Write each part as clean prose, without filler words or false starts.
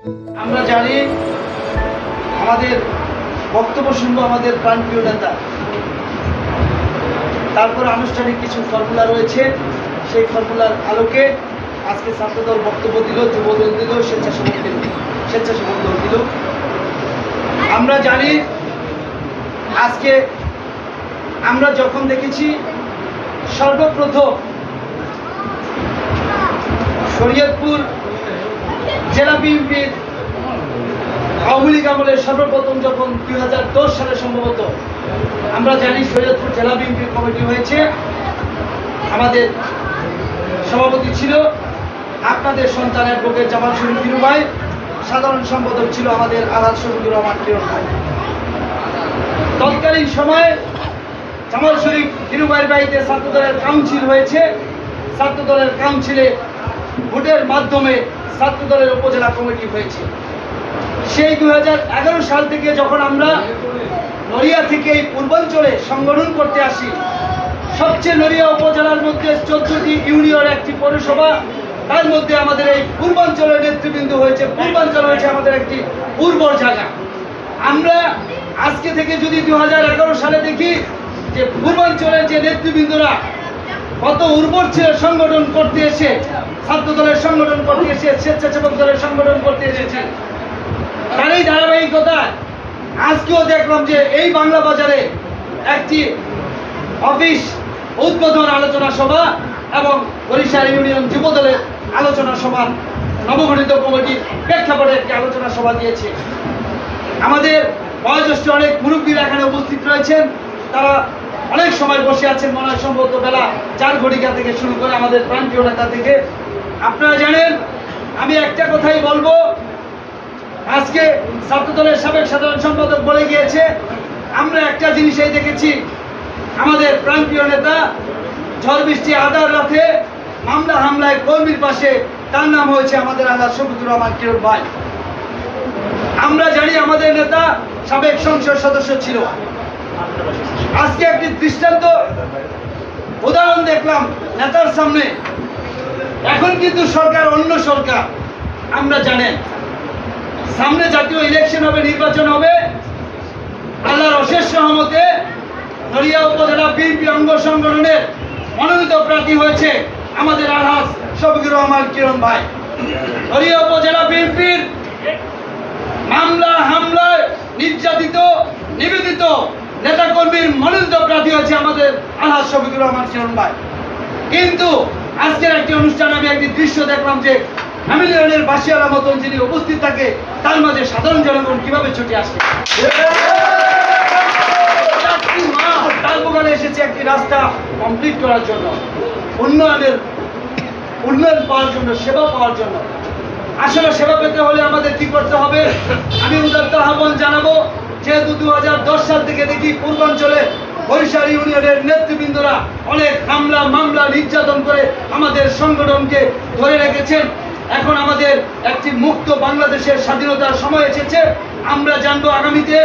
আমরা জানি আমাদের বক্তব্য শুনবো আমাদের প্রাণপ্রিয় নেতা, তারপর আনুষ্ঠানিক কিছু ফর্মুলা রয়েছে, সেই ফর্মুলার আলোকে আজকে ছাত্রদল বক্তব্য দিল, যুবদল দিল, স্বেচ্ছাসেবক দল দিল। আমরা জানি আজকে আমরা যখন দেখেছি সর্বপ্রথম শরীয়তপুর জেলা বিএনপির আওয়ামী লীগ আমলের সর্বপ্রথম যখন 2010 সালে সম্ভবত আমরা জানি শরীয়তপুর জেলা বিএনপির কমিটি হয়েছে, আমাদের সভাপতি ছিল আপনাদের সন্তান অ্যাডভোকেট জামাল শরীফ হিরু ভাই, সাধারণ সম্পাদক ছিল আমাদের আলহাজ শফিকুর রহমান কিরণ ভাই। তৎকালীন সময়ে জামাল শরীফ হিরু ভাইয়ের বাড়িতে ছাত্রদলের কাউন্সিল হয়েছে, ছাত্রদলের কাউন্সিলে ভোটের মাধ্যমে ছাত্রদলের উপজেলা কমিটি হয়েছে। সেই 2011 সাল থেকে যখন আমরা নড়িয়া থেকে এই পূর্বাঞ্চলে সংগঠন করতে আসি, সবচেয়ে নড়িয়া উপজেলার মধ্যে 14টি ইউনিয়ন, একটি পৌরসভা, তার মধ্যে আমাদের এই পূর্বাঞ্চলের নেতৃবৃন্দ হয়েছে। পূর্বাঞ্চল হয়েছে আমাদের একটি উর্বর জায়গা। আমরা আজকে থেকে যদি 2011 সালে দেখি যে পূর্বাঞ্চলের যে নেতৃবৃন্দরা কত উর্বর ছিল সংগঠন করতে এসে, ছাত্র দলের সংগঠন করতে এসে, স্বেচ্ছাসেবক দলের সংগঠন করতে এসেছে, তার এই ধারাবাহিকতা আজকেও দেখলাম যে এই বাংলা বাজারে একটি অফিস উদ্বোধন আলোচনা সভা এবং বরিশাল ইউনিয়ন যুব দলের আলোচনা সভার নবগঠিত কমিটির প্রেক্ষাপটে একটি আলোচনা সভা দিয়েছে। আমাদের বয়োজ্যেষ্ঠ অনেক মুরব্বীরা এখানে উপস্থিত রয়েছেন, তারা অনেক সময় বসে আছেন, মনে হয় সম্ভবত বেলা 4 ঘটিকা থেকে শুরু করে আমাদের প্রাণপ্রিয় নেতা থেকে। আপনারা জানেন, আমি একটা কথাই বলবো, আজকে ছাত্রদলের সাবেক সাধারণ সম্পাদক বলে গিয়েছে, আমরা একটা জিনিসই দেখেছি, আমাদের প্রাণপ্রিয় নেতা ঝড় বৃষ্টি আধার রাতে মামলা হামলায় কর্মীর পাশে, তার নাম হয়েছে আমাদের আলহাজ শফিকুর রহমান কিরণ ভাই। আমরা জানি আমাদের নেতা সাবেক সংসদ সদস্য ছিল। আজকে একটি দৃষ্টান্ত উদাহরণ দেখলাম নেতার সামনে। এখন কিন্তু সরকার অন্য সরকার, আমরা জানেন সামনে জাতীয় ইলেকশন হবে, নির্বাচন হবে। আল্লাহর অশেষ রহমতে নড়িয়া উপজেলা বিএনপি অঙ্গ সংগঠনের মনোনীত প্রার্থী হয়েছে আমাদের আলহাজ শফিকুর রহমান কিরণ ভাই। নড়িয়া উপজেলা বিএনপির মামলা হামলায় নির্যাতিত নিবেদিত নেতাকর্মীর মনোনীত প্রার্থী হয়েছে আমাদের আলহাজ শফিকুর রহমান কিরণ ভাই। কিন্তু আজকের একটি অনুষ্ঠান আমি একটি দৃশ্য দেখলাম যে হ্যামিলিয়নের বাসিয়ালা মতন যিনি উপস্থিত থাকে, তার মাঝে সাধারণ জনগণ কিভাবে ছুটে আসে। তার দোকানে এসেছে একটি রাস্তা কমপ্লিট করার জন্য, উন্নয়ন পাওয়ার জন্য, সেবা পাওয়ার জন্য। আসলে সেবা পেতে হলে আমাদের কি করতে হবে? আমি উদাত্ত আহ্বান জানাবো, যেহেতু 2010 সাল থেকে দেখি পূর্বাঞ্চলে বরিশাল ইউনিয়নের নেতৃবৃন্দরা অনেক হামলা মামলা নির্যাতন করে আমাদের সংগঠনকে ধরে রেখেছেন। এখন আমাদের একটি মুক্ত বাংলাদেশের স্বাধীনতার সময় এসেছে। আমরা জানবো আগামীতে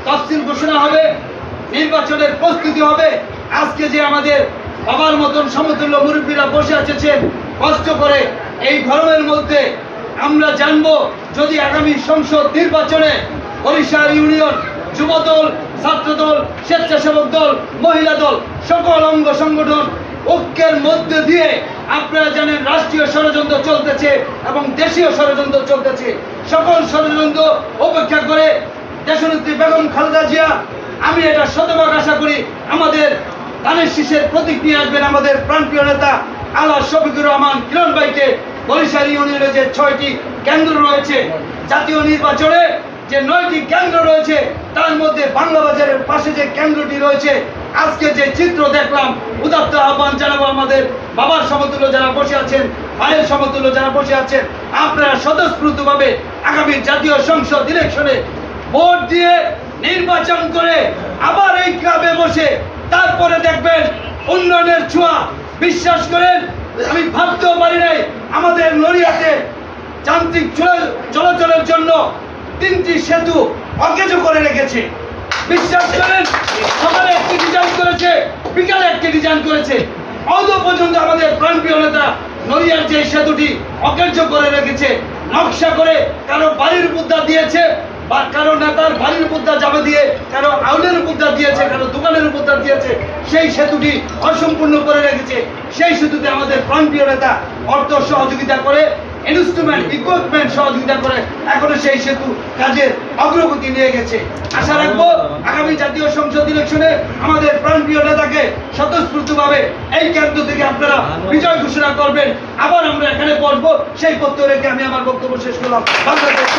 তফসিল ঘোষণা হবে, নির্বাচনের প্রস্তুতি হবে। আজকে যে আমাদের বাবার মতন সমতুল্য মুরব্বীরা বসে আছেন কষ্ট করে এই গরমের মধ্যে, আমরা জানবো যদি আগামী সংসদ নির্বাচনে বরিশাল ইউনিয়ন যুবদল, ছাত্রদল, স্বেচ্ছাসেবক দল, মহিলা দল, সকল অঙ্গ সংগঠন ঐক্যের মধ্যে দিয়ে, আপনারা জানেন রাষ্ট্রীয় ষড়যন্ত্র চলতেছে এবং দেশীয় ষড়যন্ত্র চলতেছে, সকল ষড়যন্ত্র উপেক্ষা করে দেশনেত্রী বেগম খালেদা জিয়া, আমি এটা শতভাগ আশা করি আমাদের ধানের শীষের প্রতীক নিয়ে আসবেন আমাদের প্রাণপ্রিয় নেতা আলহাজ শফিকুর রহমান কিরণ ভাইকে। বরিশাল ইউনিয়নে যে 6টি কেন্দ্র রয়েছে, জাতীয় নির্বাচনে যে 9টি কেন্দ্র রয়েছে, তার মধ্যে বাংলা বাজারের পাশে যে কেন্দ্রটি রয়েছে, আজকে যে চিত্র দেখলাম, উদাত্ত আহ্বান জানাবো আমাদের বাবার সমতুল্য যারা বসে আছেন, ভাইয়ের সমতুল্য যারা বসে আছেন, আপনারা স্বতঃস্ফূর্তভাবে আগামী জাতীয় সংসদ ইলেকশনে ভোট দিয়ে নির্বাচন করে আবার এই ক্লাবে বসে তারপরে দেখবেন উন্নয়নের ছোঁয়া। বিশ্বাস করেন, আমি ভাবতেও পারি নাই আমাদের নড়িয়াতে যান্ত্রিক চলাচলের জন্য 3টি সেতু অকেজো করে রেখেছে। বিশ্বাস করেন, সকালে একটি ডিজাইন করেছে, বিকালে একটি ডিজাইন করেছে, অত পর্যন্ত আমাদের প্রাণপ্রিয় নেতা নড়িয়ার যে সেতুটি অকার্য করে রেখেছে, নকশা করে কারো বাড়ি উপর দিয়েছে, বা কারো নেতার বাড়ির উপর যাবে দিয়ে, কারো আউলের উপর দিয়েছে, কারো দোকানের উপর দিয়েছে, সেই সেতুটি অসম্পূর্ণ করে রেখেছে। সেই সেতুতে আমাদের প্রাণপ্রিয় নেতা অর্থ সহযোগিতা করে, ইনস্ট্রুমেন্ট ইকুইপমেন্ট সহযোগিতা করে এখনো সেই সেতু কাজের অগ্রগতি নিয়ে গেছে। আশা রাখবো আগামী জাতীয় সংসদ ইলেকশনে আমাদের প্রাণপ্রিয় নেতাকে স্বতঃস্ফূর্তভাবে এই কেন্দ্র থেকে আপনারা বিজয় ঘোষণা করবেন। আবার আমরা এখানে বসবো, সেই পত্র রেখে আমি আমার বক্তব্য শেষ করলাম। বাংলাদেশ